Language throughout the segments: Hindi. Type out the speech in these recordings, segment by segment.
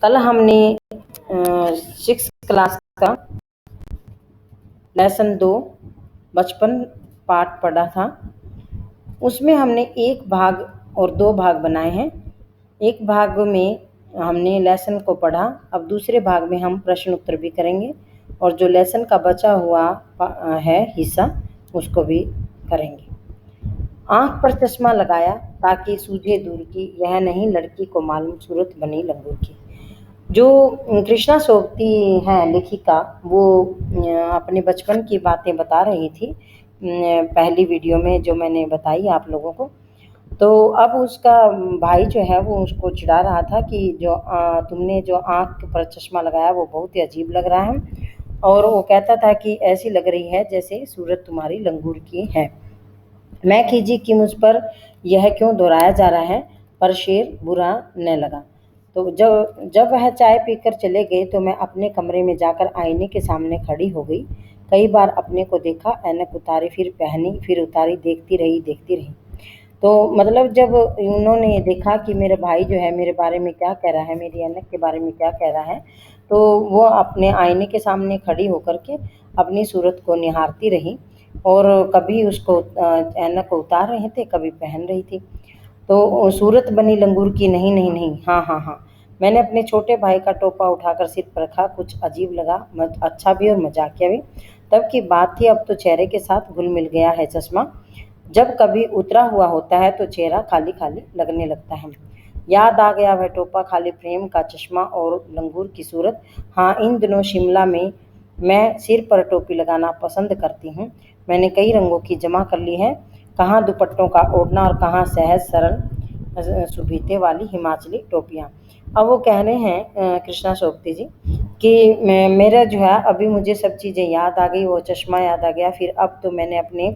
कल हमने 6 क्लास का लेसन 2 बचपन पाठ पढ़ा था। उसमें हमने एक भाग और 2 भाग बनाए हैं। एक भाग में हमने लेसन को पढ़ा, अब दूसरे भाग में हम प्रश्न उत्तर भी करेंगे और जो लेसन का बचा हुआ है हिस्सा उसको भी करेंगे। आँख पर चश्मा लगाया ताकि सूझे दूर की, यह नहीं लड़की को मालूम सूरत बनी लंगूर की। जो कृष्णा सोबती हैं लेखिका, वो अपने बचपन की बातें बता रही थी पहली वीडियो में जो मैंने बताई आप लोगों को। तो अब उसका भाई जो है वो उसको चिढ़ा रहा था कि जो तुमने जो आँख पर चश्मा लगाया वो बहुत ही अजीब लग रहा है, और वो कहता था कि ऐसी लग रही है जैसे सूरत तुम्हारी लंगूर की है। मैं खीजी कि मुझ पर यह क्यों दोहराया जा रहा है, पर शेर बुरा न लगा। तो जब वह चाय पीकर चले गए तो मैं अपने कमरे में जाकर आईने के सामने खड़ी हो गई। कई बार अपने को देखा, ऐनक उतारी, फिर पहनी, फिर उतारी, देखती रही। तो मतलब जब उन्होंने देखा कि मेरे भाई जो है मेरे बारे में क्या कह रहा है, मेरी ऐनक के बारे में क्या कह रहा है, तो वो अपने आईने के सामने खड़ी होकर के अपनी सूरत को निहारती रही और कभी उसको ऐनक को उतार रहे थे, कभी पहन रही थी। तो सूरत बनी लंगूर की, नहीं, हाँ। मैंने अपने छोटे भाई का टोपा उठाकर सिर पर रखा। कुछ अजीब लगा, अच्छा भी और मजाकिया भी। तब की बात थी, अब तो चेहरे के साथ घुल मिल गया है चश्मा। जब कभी उतरा हुआ होता है तो चेहरा खाली खाली लगने लगता है। याद आ गया वह टोपा, खाली फ्रेम का चश्मा और लंगूर की सूरत। हाँ, इन दिनों शिमला में मैं सिर पर टोपी लगाना पसंद करती हूँ। मैंने कई रंगों की जमा कर ली है, कहाँ दुपट्टों का ओढ़ना और कहाँ सहज सरल सुभीते वाली हिमाचली टोपियाँ। अब वो कह रहे हैं कृष्णा सोबती जी कि मेरा जो है अभी मुझे सब चीज़ें याद आ गई, वो चश्मा याद आ गया, फिर अब तो मैंने अपने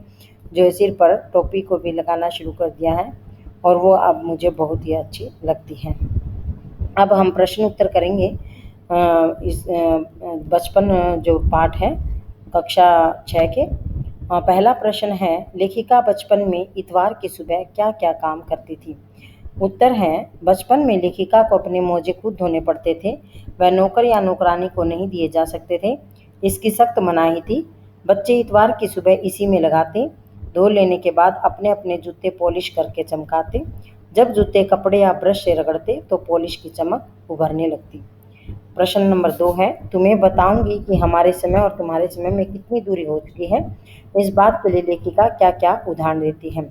जो है सिर पर टोपी को भी लगाना शुरू कर दिया है और वो अब मुझे बहुत ही अच्छी लगती है। अब हम प्रश्न उत्तर करेंगे इस बचपन जो पाठ है कक्षा 6 के। पहला प्रश्न है, लेखिका बचपन में इतवार की सुबह क्या क्या काम करती थी? उत्तर है, बचपन में लेखिका को अपने मोजे खुद धोने पड़ते थे। वह नौकर या नौकरानी को नहीं दिए जा सकते थे, इसकी सख्त मनाही थी। बच्चे इतवार की सुबह इसी में लगाते। धो लेने के बाद अपने अपने जूते पॉलिश करके चमकाते। जब जूते कपड़े या ब्रश से रगड़ते तो पॉलिश की चमक उभरने लगती। प्रश्न नंबर 2 है, तुम्हें बताऊंगी कि हमारे समय और तुम्हारे समय में कितनी दूरी हो चुकी है। इस बात के लिए लेखिका क्या क्या उदाहरण देती है?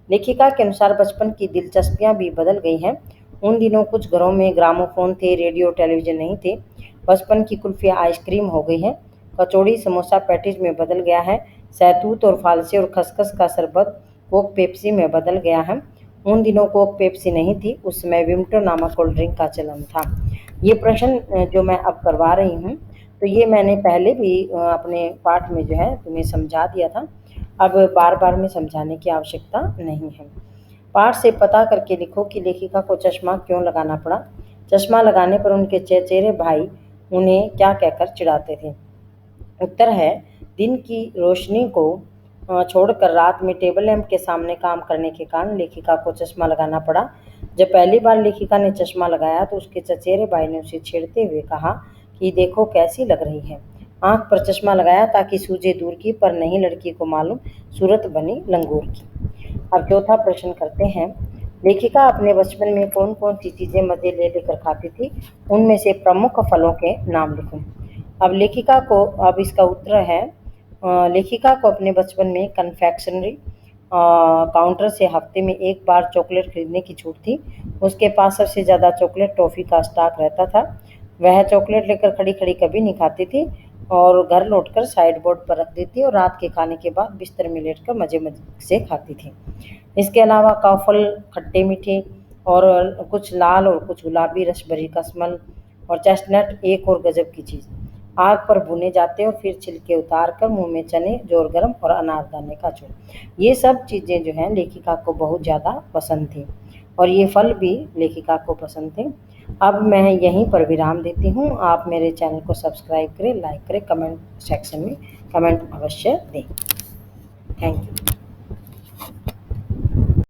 लेखिका के अनुसार बचपन की दिलचस्पियां भी बदल गई हैं। उन दिनों कुछ घरों में ग्रामोफोन थे, रेडियो टेलीविजन नहीं थे। बचपन की कुल्फी आइसक्रीम हो गई है, कचौड़ी समोसा पैटीज में बदल गया है, सहतूत और फालसे और खसखस का शरबत कोक पेप्सी में बदल गया है। उन दिनों कोक पेप्सी नहीं थी, उस समय विम्टो नामक कोल्ड ड्रिंक का चलन था। ये प्रश्न जो मैं अब करवा रही हूँ, तो ये मैंने पहले भी अपने पाठ में जो है तुम्हें समझा दिया था। अब बार बार में समझाने की आवश्यकता नहीं है। पाठ से पता करके लिखो कि लेखिका को चश्मा क्यों लगाना पड़ा। चश्मा लगाने पर उनके चचेरे भाई उन्हें क्या कहकर चिढ़ाते थे? उत्तर है, दिन की रोशनी को छोड़कर रात में टेबल लैंप के सामने काम करने के कारण लेखिका को चश्मा लगाना पड़ा। जब पहली बार लेखिका ने चश्मा लगाया तो उसके चचेरे भाई ने उसे छेड़ते हुए कहा कि देखो कैसी लग रही है। आँख पर चश्मा लगाया ताकि सूझे दूर की, पर नहीं लड़की को मालूम सूरत बनी लंगूर की। अब चौथा प्रश्न करते हैं, लेखिका अपने बचपन में कौन कौन सी चीज़ें मज़े ले लेकर खाती थी? उनमें से प्रमुख फलों के नाम लिखो। अब इसका उत्तर है, लेखिका को अपने बचपन में कन्फेक्शनरी काउंटर से हफ्ते में एक बार चॉकलेट खरीदने की छूट थी। उसके पास सबसे ज़्यादा चॉकलेट टॉफ़ी का स्टॉक रहता था। वह चॉकलेट लेकर खड़ी खड़ी कभी नहीं खाती थी और घर लौटकर साइड बोर्ड पर रख देती और रात के खाने के बाद बिस्तर में लेटकर मज़े से खाती थी। इसके अलावा काफल, खट्टे मीठे और कुछ लाल और कुछ गुलाबी रसभरी कसमल और चेस्टनट एक और गजब की चीज़, आग पर भुने जाते और फिर छिलके उतार कर मुंह में चने, जोर गरम और अनारदाने का चूर। ये सब चीज़ें जो हैं लेखिका को बहुत ज़्यादा पसंद थी और ये फल भी लेखिका को पसंद थे। अब मैं यहीं पर विराम देती हूँ। आप मेरे चैनल को सब्सक्राइब करें, लाइक करें, कमेंट सेक्शन में कमेंट अवश्य दें। Thank you.